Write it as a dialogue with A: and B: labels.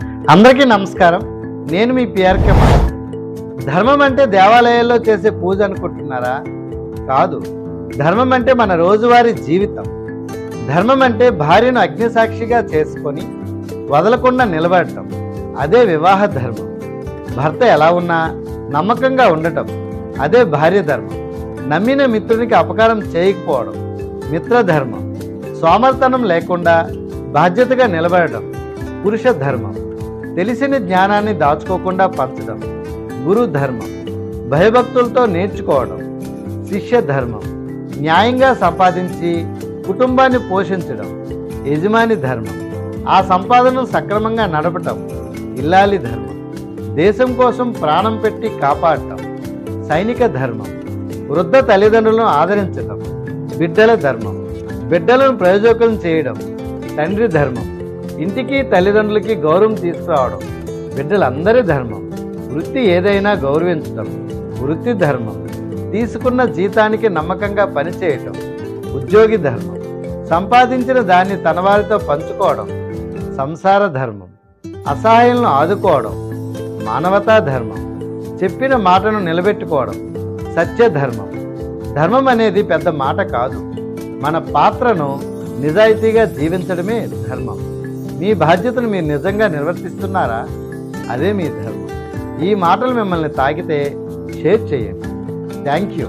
A: అందరికీ నమస్కారం. నేను మీ పిఆర్కే. ధర్మం అంటే దేవాలయాల్లో చేసే పూజ అనుకుంటున్నారా? కాదు. ధర్మం అంటే మన రోజువారీ జీవితం. ధర్మం అంటే భార్యను అగ్నిసాక్షిగా చేసుకొని వదలకుండా నిలబడటం. అదే వివాహ ధర్మం. భర్త ఎలా ఉన్నా నమ్మకంగా ఉండటం. అదే భార్య ధర్మం. నమ్మిన మిత్రునికి అపకారం చేయకపోవడం మిత్రధర్మం. సోమర్తనం లేకుండా బాధ్యతగా నిలబడటం పురుష ధర్మం. తెలిసిన జ్ఞానాన్ని దాచుకోకుండా పంచడం గురు ధర్మం. భయభక్తులతో నేర్చుకోవడం శిష్య ధర్మం. న్యాయంగా సంపాదించి కుటుంబాన్ని పోషించడం యజమాని ధర్మం. ఆ సంపాదనను సక్రమంగా నడపటం ఇల్లాలి ధర్మం. దేశం కోసం ప్రాణం పెట్టి కాపాడటం సైనిక ధర్మం. వృద్ధ తల్లిదండ్రులను ఆదరించడం బిడ్డల ధర్మం. బిడ్డలను ప్రయోజకులను చేయడం తండ్రి ధర్మం. ఇంటికి తల్లిదండ్రులకి గౌరవం తీసుకురావడం బిడ్డలందరి ధర్మం. వృత్తి ఏదైనా గౌరవించడం వృత్తి ధర్మం. తీసుకున్న జీతానికి నమ్మకంగా పనిచేయటం ఉద్యోగి ధర్మం. సంపాదించిన దాన్ని తన వారితో పంచుకోవడం సంసార ధర్మం. అసహాయులను ఆదుకోవడం మానవతా ధర్మం. చెప్పిన మాటను నిలబెట్టుకోవడం సత్య ధర్మం. ధర్మం అనేది పెద్ద మాట కాదు. మన పాత్రను నిజాయితీగా జీవించడమే ధర్మం. మీ బాధ్యతను మీరు నిజంగా నిర్వర్తిస్తున్నారా? అదే మీ ధర్మం. ఈ మాటలు మిమ్మల్ని తాకితే షేర్ చేయండి. Thank you.